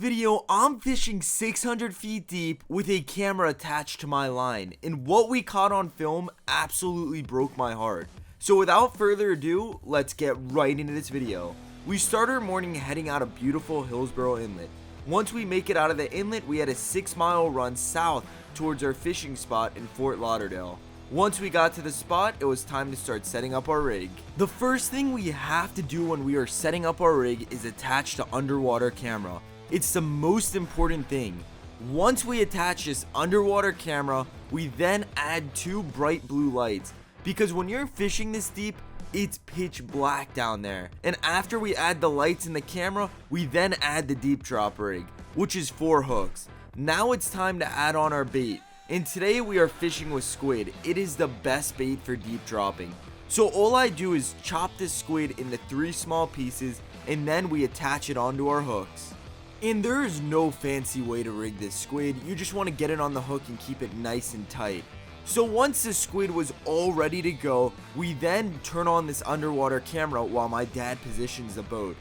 video, I'm fishing 600 feet deep with a camera attached to my line, and what we caught on film absolutely broke my heart. So without further ado, let's get right into this video. We start our morning heading out of beautiful Hillsboro Inlet. Once we make it out of the inlet, we had a 6-mile run south towards our fishing spot in Fort Lauderdale. Once we got to the spot, it was time to start setting up our rig. The first thing we have to do when we are setting up our rig is attach the underwater camera. It's the most important thing. Once we attach this underwater camera, we then add 2 bright blue lights, because when you're fishing this deep, it's pitch black down there. And after we add the lights in the camera, we then add the deep drop rig, which is 4 hooks. Now it's time to add on our bait. And today we are fishing with squid. It is the best bait for deep dropping. So all I do is chop this squid into 3 small pieces, and then we attach it onto our hooks. And there is no fancy way to rig this squid. You just want to get it on the hook and keep it nice and tight. So once the squid was all ready to go, we then turn on this underwater camera while my dad positions the boat.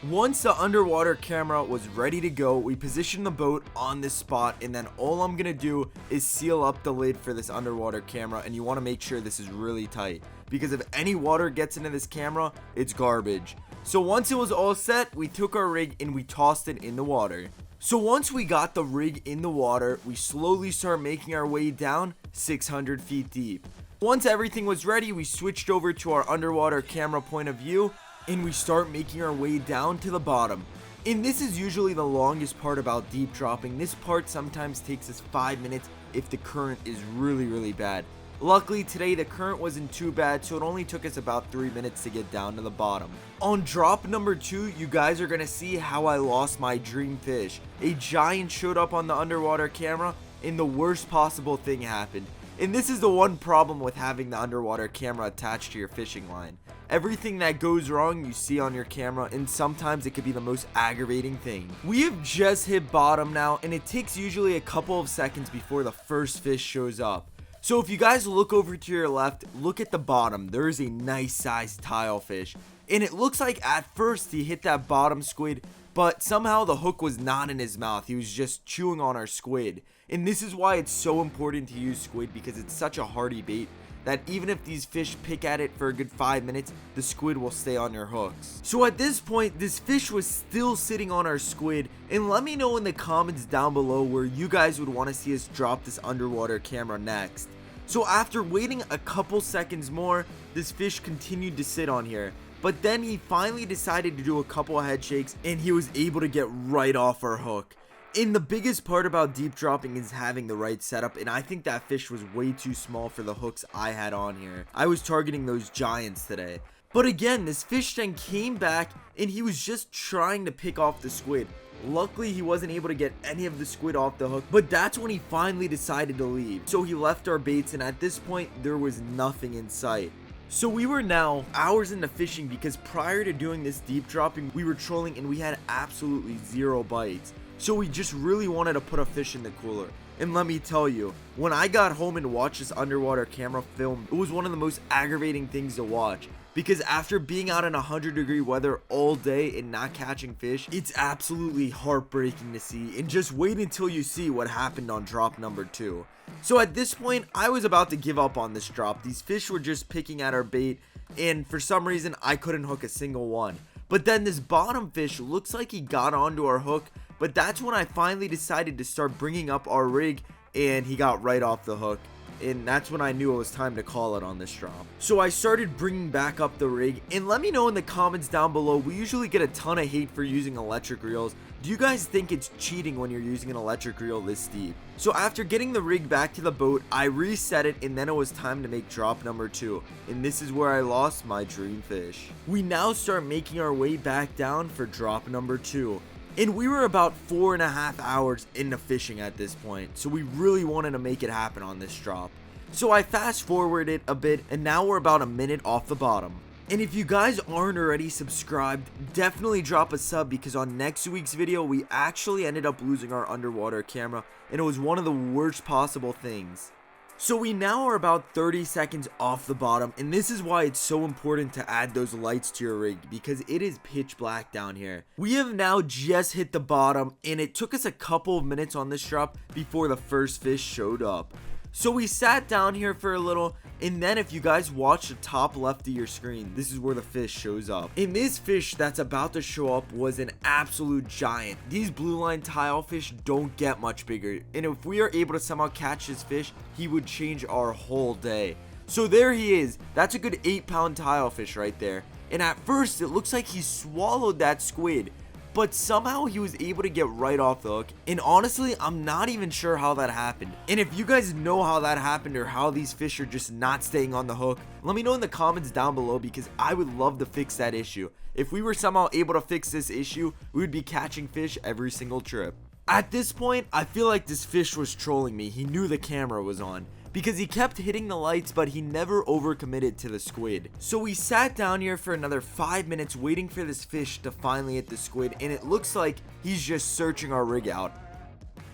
Once the underwater camera was ready to go, we position the boat on this spot, and then all I'm gonna do is seal up the lid for this underwater camera, and you want to make sure this is really tight, because if any water gets into this camera, it's garbage. So once it was all set, we took our rig and we tossed it in the water. So once we got the rig in the water, we slowly start making our way down 600 feet deep. Once everything was ready, we switched over to our underwater camera point of view, and we start making our way down to the bottom. And this is usually the longest part about deep dropping. This part sometimes takes us 5 minutes if the current is really bad. Luckily today the current wasn't too bad, so it only took us about 3 minutes to get down to the bottom. On drop number 2, you guys are gonna see how I lost my dream fish. A giant showed up on the underwater camera, and the worst possible thing happened. And this is the one problem with having the underwater camera attached to your fishing line. Everything that goes wrong you see on your camera, and sometimes it could be the most aggravating thing. We have just hit bottom now, and it takes usually a couple of seconds before the first fish shows up. So if you guys look over to your left, look at the bottom. There is a nice sized tilefish, and it looks like at first he hit that bottom squid, but somehow the hook was not in his mouth. He was just chewing on our squid. And this is why it's so important to use squid, because it's such a hardy bait that even if these fish pick at it for a good 5 minutes, the squid will stay on your hooks. So at this point, this fish was still sitting on our squid, and let me know in the comments down below where you guys would want to see us drop this underwater camera next. So after waiting a couple seconds more, this fish continued to sit on here. But then he finally decided to do a couple of head shakes, and he was able to get right off our hook. And the biggest part about deep dropping is having the right setup, and I think that fish was way too small for the hooks I had on here. I was targeting those giants today. But again, this fish then came back, and he was just trying to pick off the squid. Luckily, he wasn't able to get any of the squid off the hook, but that's when he finally decided to leave. So he left our baits, and at this point, there was nothing in sight. So we were now hours into fishing, because prior to doing this deep dropping, we were trolling and we had absolutely 0 bites. So we just really wanted to put a fish in the cooler. And let me tell you, when I got home and watched this underwater camera film, it was one of the most aggravating things to watch. Because after being out in 100-degree weather all day and not catching fish, it's absolutely heartbreaking to see. And just wait until you see what happened on drop number 2. So at this point, I was about to give up on this drop. These fish were just picking at our bait, and for some reason, I couldn't hook a single one. But then this bottom fish looks like he got onto our hook, but that's when I finally decided to start bringing up our rig, and he got right off the hook. And that's when I knew it was time to call it on this drop. So I started bringing back up the rig, and let me know in the comments down below. We usually get a ton of hate for using electric reels. Do you guys think it's cheating when you're using an electric reel this deep? So after getting the rig back to the boat, I reset it, and then it was time to make drop number 2. And this is where I lost my dream fish. We now start making our way back down for drop number 2. And we were about 4.5 hours into fishing at this point, so we really wanted to make it happen on this drop. So I fast forwarded a bit, and now we're about a minute off the bottom. And if you guys aren't already subscribed, definitely drop a sub, because on next week's video, we actually ended up losing our underwater camera, and it was one of the worst possible things. So we now are about 30 seconds off the bottom, and this is why it's so important to add those lights to your rig, because it is pitch black down here. We have now just hit the bottom, and it took us a couple of minutes on this drop before the first fish showed up. So we sat down here for a little, and then if you guys watch the top left of your screen, this is where the fish shows up. And this fish that's about to show up was an absolute giant. These blue line tilefish don't get much bigger, and if we are able to somehow catch this fish, he would change our whole day. So there he is. That's a good 8-pound tilefish right there. And at first it looks like he swallowed that squid, but somehow he was able to get right off the hook. And honestly, I'm not even sure how that happened. And if you guys know how that happened or how these fish are just not staying on the hook, let me know in the comments down below, because I would love to fix that issue. If we were somehow able to fix this issue, we would be catching fish every single trip. At this point, I feel like this fish was trolling me. He knew the camera was on, because he kept hitting the lights, but he never overcommitted to the squid. So we sat down here for another 5 minutes waiting for this fish to finally hit the squid, and it looks like he's just searching our rig out.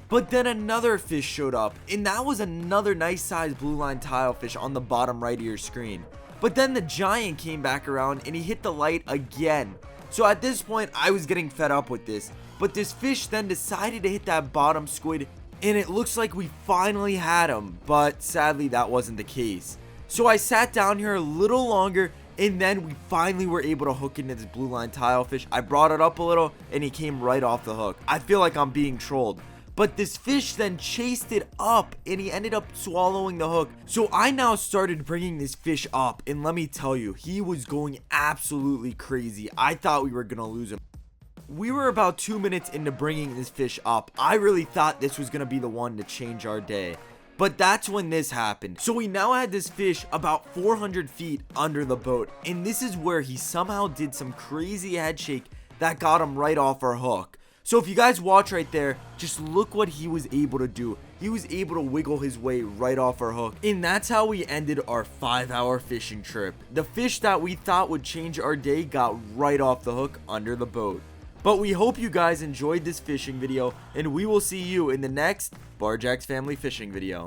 But then another fish showed up, and that was another nice sized blue line tilefish on the bottom right of your screen. But then the giant came back around and he hit the light again. So at this point, I was getting fed up with this, but this fish then decided to hit that bottom squid, and it looks like we finally had him, but sadly that wasn't the case. So I sat down here a little longer, and then we finally were able to hook into this blue line tilefish. I brought it up a little, and he came right off the hook. I feel like I'm being trolled, but this fish then chased it up, and he ended up swallowing the hook. So I now started bringing this fish up, and let me tell you, he was going absolutely crazy. I thought we were gonna lose him. We were about 2 minutes into bringing this fish up. I really thought this was going to be the one to change our day. But that's when this happened. So we now had this fish about 400 feet under the boat. And this is where he somehow did some crazy head shake that got him right off our hook. So if you guys watch right there, just look what he was able to do. He was able to wiggle his way right off our hook. And that's how we ended our 5-hour fishing trip. The fish that we thought would change our day got right off the hook under the boat. But we hope you guys enjoyed this fishing video, and we will see you in the next Barjack's Family Fishing video.